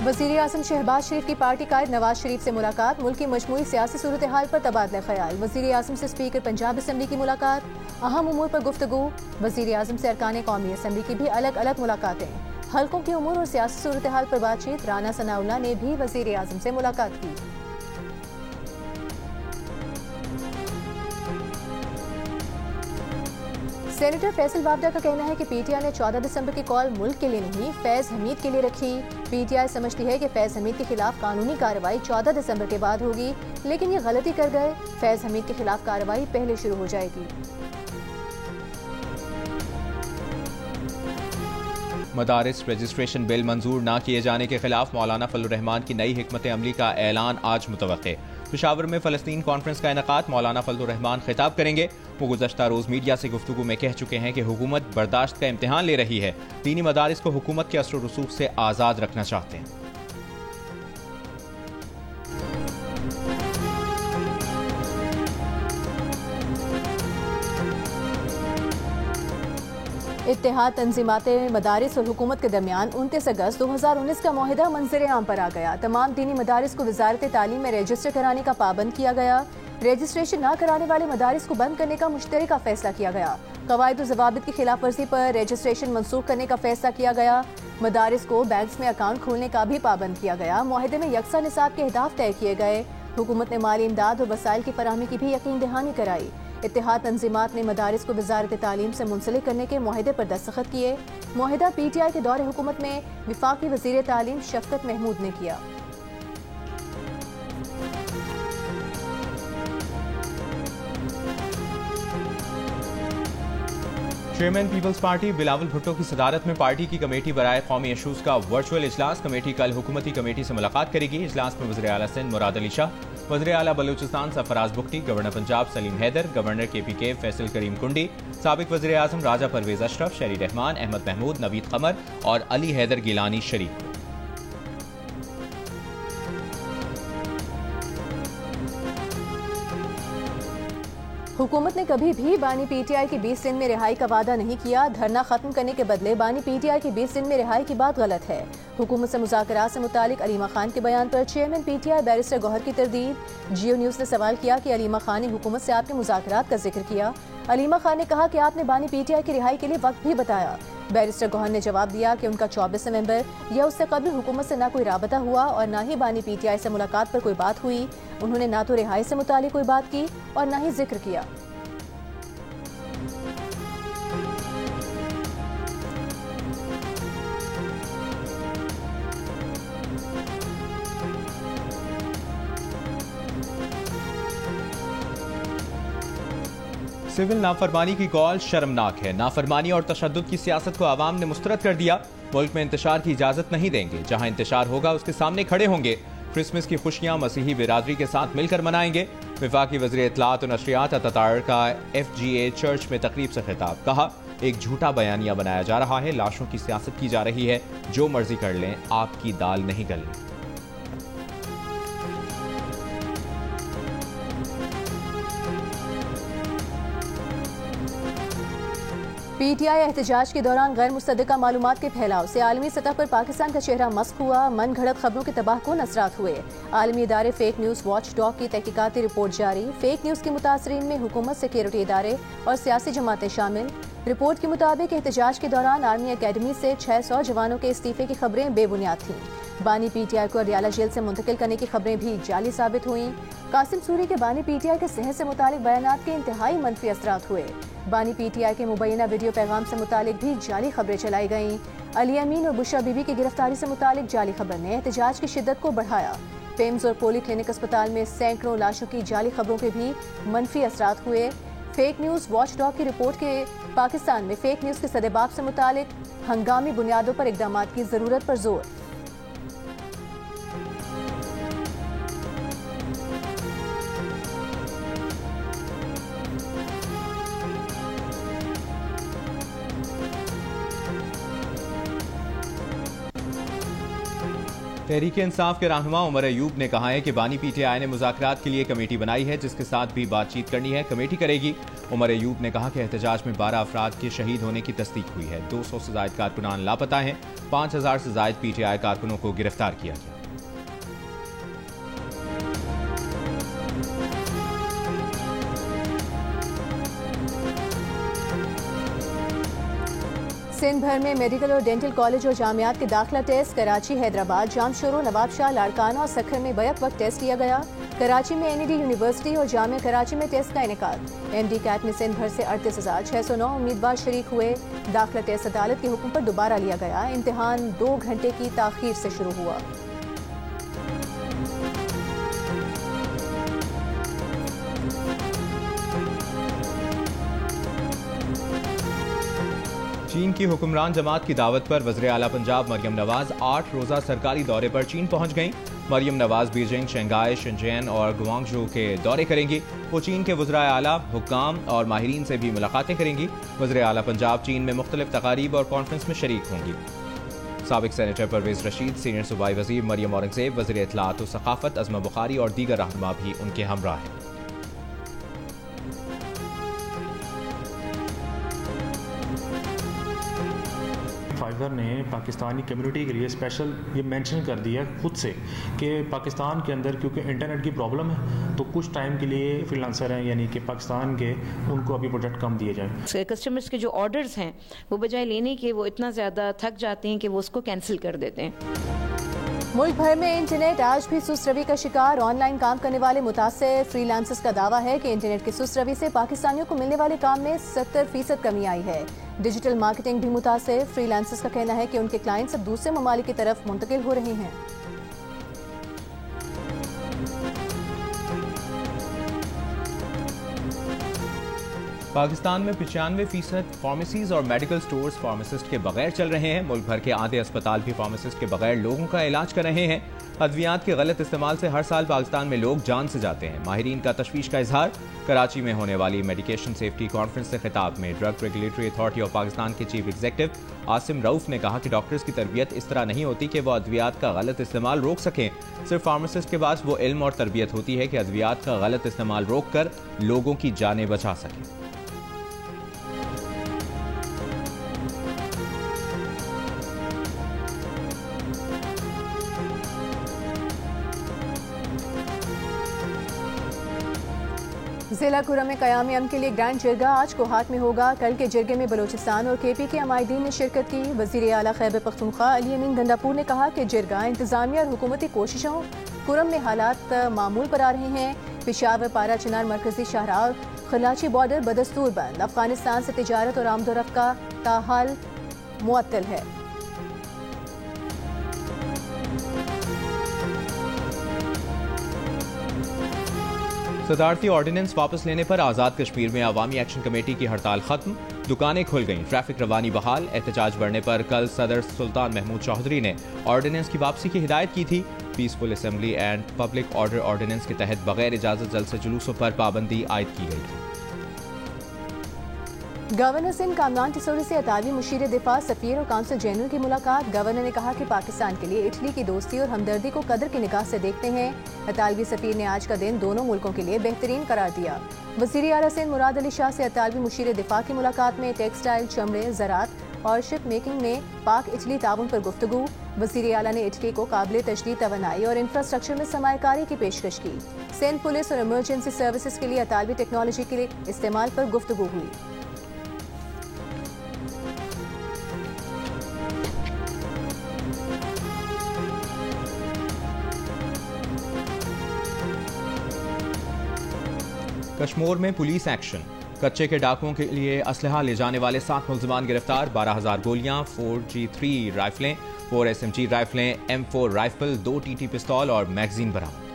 वज़ीर आज़म शहबाज शरीफ की पार्टी कायद नवाज शरीफ से मुलाकात, मुल्क की मजमूई सियासी सूरत हाल पर तबादला ख्याल। वज़ीर आज़म से स्पीकर पंजाब असम्बली की मुलाकात, अहम उमूर पर गुफ्तगू। वज़ीर आज़म से अरकान कौमी असम्बली की भी अलग अलग मुलाकातें, हल्कों के उमूर और सियासी सूरत हाल पर बातचीत। राना सनाउल्लाह ने भी वज़ीर आज़म से मुलाकात की। सेनेटर फैसल वावडा का कहना है कि पीटीआई ने 14 दिसंबर की कॉल मुल्क के लिए नहीं, फैज हमीद के लिए रखी। पीटीआई समझती है कि फैज हमीद के खिलाफ कानूनी कार्रवाई 14 दिसंबर के बाद होगी, लेकिन ये गलती कर गए। फैज हमीद के खिलाफ कार्रवाई पहले शुरू हो जाएगी। मदारिस रजिस्ट्रेशन बिल मंजूर न किए जाने के खिलाफ मौलाना फजलुर रहमान की नई हिकमत अमली का ऐलान आज मुतवक्के। पेशावर में फलस्तीन कॉन्फ्रेंस का इनेकाद, मौलाना फजलुर रहमान खिताब करेंगे। वो गुज़श्ता रोज मीडिया से गुफ्तगू में कह चुके हैं कि हुकूमत बर्दाश्त का इम्तिहान ले रही है, दीनी मदारिस को हुकूमत के असर रसूख से आज़ाद रखना चाहते हैं। इत्तेहाद तंजीमात मदारिस और हुकूमत के दरमियान 29 अगस्त 2019 का मुआहिदा मंजर आम पर आ गया। तमाम दीनी मदारिस को वजारत तालीम में रजिस्टर कराने का पाबंद किया गया। रजिस्ट्रेशन न कराने वाले मदारिस को बंद करने का मुश्तरका फैसला किया गया। कवायद और ज़वाबित की खिलाफ वर्जी पर रजिस्ट्रेशन मनसूख करने का फैसला किया गया। मदारिस को बैंक्स में अकाउंट खोलने का भी पाबंद किया गया। मुआहिदे में यकसा निसाब के अहदाफ तय किए गए। हुकूमत ने माली इमदाद और वसाइल की फराहमी की भी यकीन दहानी कराई। इत्तेहाद तंजीमात ने मदारिस को वजारत तालीम से मुंसलिक करने के मुआहिदे पर दस्तखत किए। मुआहिदा पीटीआई के दौरे हुकूमत में विफाकी वजीर तालीम शफकत महमूद ने किया। Chairman Peoples Party Bilawal Bhutto की सदारत में पार्टी की कमेटी बराए कौमी इशूज का वर्चुअल इजलास। कमेटी कल हुकूमती कमेटी से मुलाकात करेगी। इजलास में वज़ीर आला सिंध मुराद अली शाह, वज़ीर आला Balochistan Sarfaraz Bugti, governor Punjab Salim Haider, governor KPK Faisal Karim Kundi, साबिक वज़ीर आज़म राजा परवेज अशरफ, शरी रहमान, अहमद महमूद, नवीद कमर और अली हैदर गिलानी शरीक। हुकूमत ने कभी भी बानी पीटीआई की 20 दिन में रिहाई का वादा नहीं किया। धरना खत्म करने के बदले बानी पीटीआई की 20 दिन में रिहाई की बात गलत है। हुकूमत से मुज़ाकरात से मुतालिक अलीमा खान के बयान पर चेयरमैन पीटीआई बैरिस्टर गौहर की तरदीद। जियो न्यूज़ ने सवाल किया कि अलीमा खान ने हुकूमत से आपके मुज़ाकरात का जिक्र किया। अलीमा खान ने कहा कि आपने बानी पीटीआई की रिहाई के लिए वक्त भी बताया। बैरिस्टर गौहर ने जवाब दिया कि उनका 24 नवंबर या उससे कबल हुकूमत से न कोई राबता हुआ और न ही बानी पीटीआई से मुलाकात पर कोई बात हुई। उन्होंने न तो रिहाई से मुतालिक कोई बात की और न ही जिक्र किया। सिविल नाफरमानी की कॉल शर्मनाक है। नाफरमानी और तशद्दुद की सियासत को आवाम ने मुस्तरद कर दिया। मुल्क में इंतशार की इजाजत नहीं देंगे। जहां इंतशार होगा उसके सामने खड़े होंगे। क्रिसमस की खुशियां मसीही बिरादरी के साथ मिलकर मनाएंगे। वफाकी वज़ीर इत्तलात और नशरियात अतातार का FGA चर्च में तकरीब से खिताब। कहा, एक झूठा बयानिया बनाया जा रहा है, लाशों की सियासत की जा रही है। जो मर्जी कर लें, आपकी दाल नहीं गलनी। पीटीआई एहतजाज के दौरान गैर मुसद्दका मालूमात के फैलाव से आलमी सतह पर पाकिस्तान का चेहरा मस्क हुआ। मन घड़त खबरों के तबाहकुन असरात हुए। आलमी इदारे फेक न्यूज़ वॉच डॉग की तहकीकाती रिपोर्ट जारी। फेक न्यूज़ के मुतासरीन में हुकूमत, सिक्योरिटी इदारे और सियासी जमातें शामिल। रिपोर्ट के मुताबिक एहतजाज के दौरान आर्मी अकेडमी से 600 जवानों के इस्तीफे की खबरें बेबुनियाद थीं। बानी पीटीआई को अडियाला जेल से मुंतकिल करने की खबरें भी जाली साबित हुईं। कासिम सूरी के बानी पीटीआई के सेहत से मुतालिक बयानात के इंतहाई मनफी असरात हुए। बानी पीटीआई के मुबैना वीडियो पैगाम से मुतालिक भी जाली खबरें चलाई गईं। अली अमीन और बुशरा बीबी की गिरफ्तारी से मुतालिक जाली खबर ने एहतजाज की शिद्दत को बढ़ाया। पेम्स और पोली क्लिनिक अस्पताल में सैकड़ों लाशों की जाली खबरों के भी मनफी असरात हुए। फेक न्यूज़ वॉच डॉग की रिपोर्ट के पाकिस्तान में फेक न्यूज़ के सदेबाब से मुतालिक हंगामी बुनियादों पर इक़दामात की ज़रूरत पर जोर। तहरीक इंसाफ के रहनुमा उमर अयूब ने कहा है कि बानी पीटीआई ने मुज़ाकरात के लिए कमेटी बनाई है, जिसके साथ भी बातचीत करनी है, कमेटी करेगी। उमर अयूब ने कहा कि एहतजाज में 12 अफराद के शहीद होने की तस्दीक हुई है। 200 से ज्यादा कारकुनान लापता हैं। 5000 से ज्यादा PTI कारकुनों को गिरफ्तार किया गया। सिंध भर में मेडिकल और डेंटल कॉलेज और जामियात के दाखिला टेस्ट कराची, हैदराबाद, जामशोरो, नवाबशाह, लाड़काना और सखर में बैक वक्त टेस्ट लिया गया। कराची में NED यूनिवर्सिटी और जामिया कराची में टेस्ट का इनेकाद। MD कैट में सिंध भर से 38,609 उम्मीदवार शरीक हुए। दाखिला टेस्ट अदालत के हुक्म पर दोबारा लिया गया। इम्तिहान 2 घंटे की ताखीर से शुरू हुआ। चीन की हुक्मरान जमात की दावत पर वज़ीर आला पंजाब मरियम नवाज 8 रोज़ा सरकारी दौरे पर चीन पहुंच गईं। Maryam Nawaz Beijing, Shanghai, Shenzhen और गुआंगझू के दौरे करेंगी। वो चीन के वज़ीर आला, हुक्काम और माहिरीन से भी मुलाकातें करेंगी। वज़ीर आला पंजाब चीन में मुख्तलिफ तकारीब और कॉन्फ्रेंस में शरीक होंगी। साबिक सेनेटर परवेज रशीद, सीनियर सूबाई वज़ीर मरियम औरंगज़ेब, वज़ीर इत्तलाआत व सकाफ़त अज़मा बुखारी और दीगर रहनुमा भी उनके हमरा हैं। फाइवर ने पाकिस्तानी कम्युनिटी के लिए स्पेशल ये मेंशन कर दिया खुद से कि पाकिस्तान के अंदर क्योंकि इंटरनेट की प्रॉब्लम है तो कुछ टाइम के लिए फ्रीलांसर हैं यानी कि पाकिस्तान के उनको अभी प्रोजेक्ट कम दिए जाए। कस्टमर्स के जो ऑर्डर्स हैं वो बजाय लेने के वो इतना ज़्यादा थक जाते हैं कि वो उसको कैंसिल कर देते हैं। मुल्क भर में इंटरनेट आज भी सुस्त रवि का शिकार। ऑनलाइन काम करने वाले मुतासिर फ्रीलांसर्स का दावा है कि इंटरनेट की सुस्त रवि से पाकिस्तानियों को मिलने वाले काम में 70% कमी आई है। डिजिटल मार्केटिंग भी मुतासिर। फ्रीलांसर्स का कहना है कि उनके क्लाइंट्स अब दूसरे ममालिक की तरफ मुंतकिल हो रहे हैं। पाकिस्तान में 95% फार्मेसीज और मेडिकल स्टोर्स फार्मासिस्ट के बगैर चल रहे हैं। मुल्क भर के आधे अस्पताल भी फार्मासिस्ट के बगैर लोगों का इलाज कर रहे हैं। अद्वियात के गलत इस्तेमाल से हर साल पाकिस्तान में लोग जान से जाते हैं। माहिरीन का तशवीश का इजहार। कराची में होने वाली मेडिकेशन सेफ्टी कॉन्फ्रेंस से खिताब में drug regulatory authority of Pakistan के चीफ एग्जीक्यूटिव आसिम रऊफ ने कहा कि डॉक्टर्स की तरबियत इस तरह नहीं होती कि वो अद्वियात का गलत इस्तेमाल रोक सकें। सिर्फ फार्मासिस्ट के पास वो इल्म और तरबियत होती है कि अद्वियात का गलत इस्तेमाल रोक कर लोगों की जानें बचा सकें। जिला खुर्रम में क़याम अमन के लिए ग्रैंड जिरगा आज कोहाट में होगा। कल के जिरगे में बलोचिस्तान और KP के अमायदीन ने शिरकत की। वज़ीर आला खैबर पख्तूनख्वा अली अमीन गंडापुर ने कहा कि जिरगा इंतजामिया और हुकूमती कोशिशों खुर्रम में हालात मामूल पर आ रहे हैं। पेशावर पारा चिनार मरकजी शाहराह खलाची बॉर्डर बदस्तूर बंद। अफगानिस्तान से तिजारत और आमदोरफ्त का ताहाल मुअत्तल है। सदारती ऑर्डिनेंस वापस लेने पर आज़ाद कश्मीर में अवामी एक्शन कमेटी की हड़ताल खत्म। दुकानें खुल गईं, ट्रैफिक रवानी बहाल। एहतजाज बढ़ने पर कल सदर सुल्तान महमूद चौधरी ने ऑर्डिनेंस की वापसी की हिदायत की थी। Peaceful assembly and public order ordinance के तहत बगैर इजाजत जलसे जुलूसों पर पाबंदी आयद की गई थी। गवर्नर सिंध कामरान टिसोरी से अतालवी मुशीर दिफा सफीर और काउंसिल जनरल की मुलाकात। गवर्नर ने कहा कि पाकिस्तान के लिए इटली की दोस्ती और हमदर्दी को कदर की निगाह से देखते हैं। अतालवी सफीर ने आज का दिन दोनों मुल्कों के लिए बेहतरीन करार दिया। वज़ीर आला सिंध मुराद अली शाह से अतालवी मुशीर दिफा की मुलाकात में टेक्सटाइल, चमड़े, ज़राअत और शिप मेकिंग में पाक इटली ताउन पर गुफ्तगू। वज़ीर आला ने इटली को काबिल तजदीद तवानाई और इंफ्रास्ट्रक्चर में सरमायाकारी की पेशकश की। सिंध पुलिस और इमरजेंसी सर्विसेज के लिए अतालवी टेक्नोलॉजी के लिए इस्तेमाल पर गुफ्तगू हुई। कश्मीर में पुलिस एक्शन। कच्चे के डाकुओं के लिए असलहा ले जाने वाले 7 मुल्जिमान गिरफ्तार। 12,000 गोलियां, 4G3 राइफलें, 4 SMG राइफलें, M4 rifle, 2 TT पिस्तौल और मैगजीन बरामद।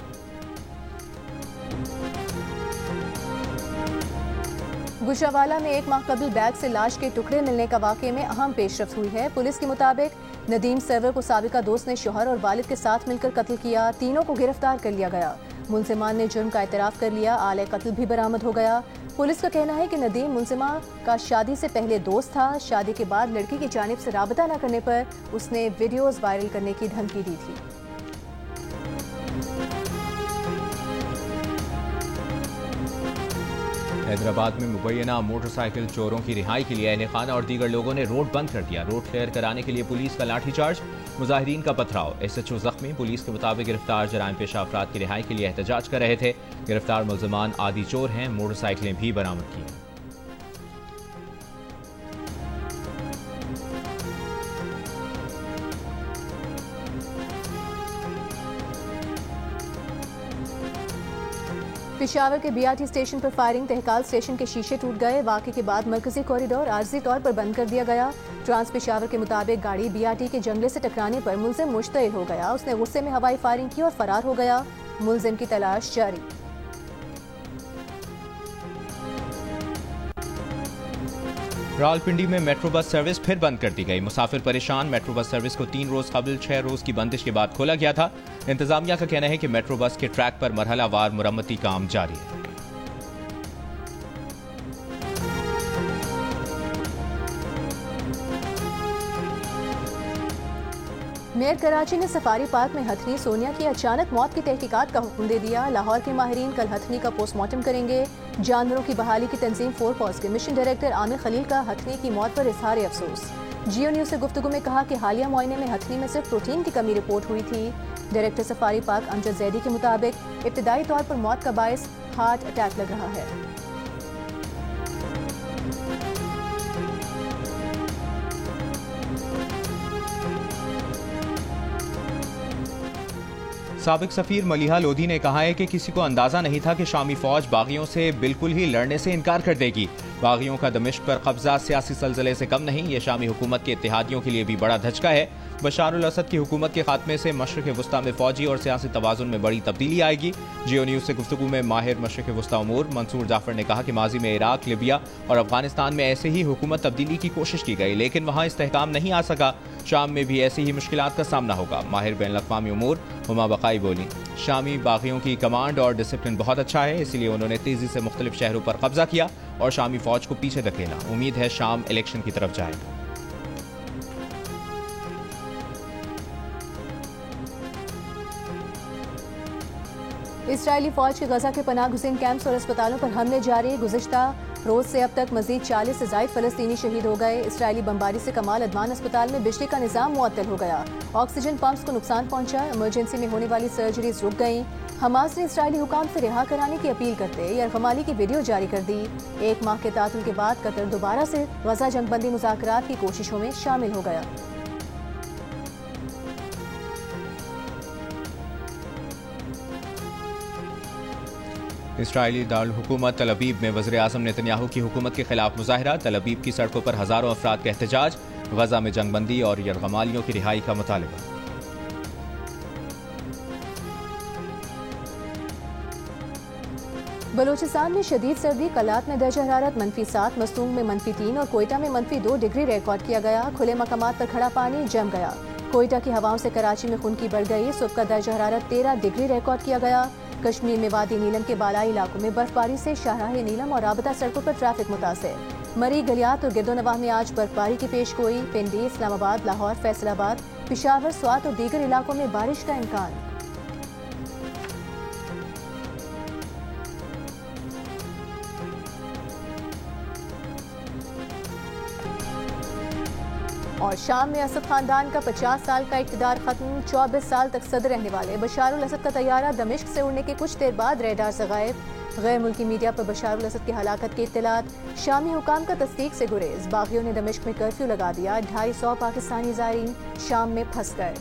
गुजरावाला में 1 माह कबल बैग से लाश के टुकड़े मिलने का वाकये में अहम पेशरफ्त हुई है। पुलिस के मुताबिक नदीम सरवर को साबिका दोस्त ने शोहर और वालिद के साथ मिलकर कत्ल किया। तीनों को गिरफ्तार कर लिया गया। मुलजिमान ने जुर्म का एतराफ़ कर लिया। आले कत्ल भी बरामद हो गया। पुलिस का कहना है कि नदीम मुलजिमा का शादी से पहले दोस्त था। शादी के बाद लड़की की जानिब से राबता न करने पर उसने वीडियोज वायरल करने की धमकी दी थी। हैदराबाद में मुबैना मोटरसाइकिल चोरों की रिहाई के लिए अहल खाना और दीगर लोगों ने रोड बंद कर दिया। रोड क्लियर कराने के लिए पुलिस का लाठीचार्ज, मुजाहिरीन का पथराव। SHO जख्मी। पुलिस के मुताबिक गिरफ्तार जराइम पेशा अफराद की रिहाई के लिए एहतजाज कर रहे थे। गिरफ्तार मुल्जिमान आदि चोर हैं। मोटरसाइकिलें भी बरामद की। पेशावर के BRT स्टेशन पर फायरिंग, तहकाल स्टेशन के शीशे टूट गए। वाक़े के बाद मरकजी कॉरिडोर आर्जी तौर पर बंद कर दिया गया। ट्रांस पेशावर के मुताबिक गाड़ी BRT के जंगले से टकराने पर मुलजिम मुश्तइल हो गया। उसने गुस्से में हवाई फायरिंग की और फरार हो गया। मुलजिम की तलाश जारी। रावलपिंडी में मेट्रो बस सर्विस फिर बंद कर दी गई। मुसाफिर परेशान। मेट्रो बस सर्विस को 3 रोज कबल 6 रोज की बंदिश के बाद खोला गया था। इंतजामिया का कहना है कि मेट्रो बस के ट्रैक पर मरहलावार मुरम्मती काम जारी है। मेयर कराची ने सफारी पार्क में हथनी सोनिया की अचानक मौत की तहकीकात का हुक्म दे दिया। लाहौर के माहिरीन कल हथनी का पोस्टमार्टम करेंगे। जानवरों की बहाली की तंजीम 4 पॉज के मिशन डायरेक्टर आमिर खलील का हथनी की मौत पर इजहार अफसोस। जियो न्यूज से गुफ्तगू में कहा कि हालिया मुआयने में हथनी में सिर्फ प्रोटीन की कमी रिपोर्ट हुई थी। Director safari park Amjad Zaidi के मुताबिक इब्तदाई तौर पर मौत का बायस हार्ट अटैक लग रहा है। साबिक सफीर मलिहा लोधी ने कहा है कि किसी को अंदाजा नहीं था कि शामी फौज बागियों से बिल्कुल ही लड़ने से इनकार कर देगी। बागियों का दमिश्क पर कब्जा सियासी सलसले से कम नहीं। ये शामी हुकूमत के इत्तेहादियों के लिए भी बड़ा धचका है। बशार अल असद की हुकूमत के खात्मे से मशरिक़ वस्ता में फौजी और सियासी तवाज़ुन में बड़ी तब्दीली आएगी। जियो न्यूज से गुफ्तगू में माहिर मशरिक़ वस्ता उमूर मंसूर जाफर ने कहा कि माजी में इराक, लिबिया और अफगानिस्तान में ऐसे ही हुकूमत तब्दीली की कोशिश की गई, लेकिन वहाँ इस्तेहकाम नहीं आ सका। शाम में भी ऐसी ही मुश्किलात का सामना होगा। माहिर बैन अक़वामी उमूर हुमा बकाई बोली, शामी बागियों की कमांड और डिसिप्लिन बहुत अच्छा है, इसलिए उन्होंने तेजी से मुख्तलिफ शहरों पर कब्जा किया और शामी फौज को पीछे धकेला। उम्मीद है शाम इलेक्शन की तरफ जाएगा। इजरायली फौज के गजा के पनाह गुज़ीन कैंप्स और अस्पतालों पर हमले जारी। गुज़िश्ता रोज से अब तक मजीद 40 से ज़ायद फ़लस्तीनी शहीद हो गए। इसराइली बमबारी से कमाल अदवान अस्पताल में बिजली का निज़ाम मुअत्तल हो गया। ऑक्सीजन पंप्स को नुकसान पहुंचा। इमरजेंसी में होने वाली सर्जरीज रुक गईं। हमास ने इसराइली हुकाम से रिहा कराने की अपील करते यरगमाली की वीडियो जारी कर दी। 1 माह के तातुल के बाद कतर दोबारा से गजा जंगबंदी मुज़ाकरात की कोशिशों में शामिल हो गया। इसराइली दारुल हुकूमत तल अबीब में वज़ीर आज़म नेतन्याहू की हुकूमत के खिलाफ मुजाहिरा। तल अबीब की सड़कों पर हज़ारों अफराद का एहतजाज। गजा में जंगबंदी और यरगमालियों की रिहाई का मुतालबा। बलूचिस्तान में शदीद सर्दी। कलात में दर्जा हरारत -7, मस्तूंग में -3 और कोयटा में -2 डिग्री रिकॉर्ड किया गया। खुले मकामात पर खड़ा पानी जम गया। कोयटा की हवाओं से कराची में खुनकी बढ़ गई। सुबह का दर्जा हरारत 13 डिग्री रिकॉर्ड किया गया। कश्मीर में वादी नीलम के बालाई इलाकों में बर्फबारी से शाहराह नीलम और राबता सड़कों पर ट्रैफिक मुतासिर। मरी, गलियात और गिरदोनवाह में आज बर्फबारी की पेशगोई। पिंडी, इस्लामाबाद, लाहौर, फैसलाबाद, पेशावर, स्वात और दीगर इलाकों में बारिश का इम्कान। और शाम में असद खानदान का 50 साल का इक़्तिदार खत्म। 24 साल तक सदर रहने वाले बशार अल असद का तैयारा दमिश्क से उड़ने के कुछ देर बाद रेडार से गायब। गैर मुल्की मीडिया पर बशार अल असद की हलाकत की इत्तलात। शामी हुकाम का तस्दीक से गुरेज। बागियों ने दमिश्क में कर्फ्यू लगा दिया। 250 पाकिस्तानी ज़ायरीन शाम में फंस गए।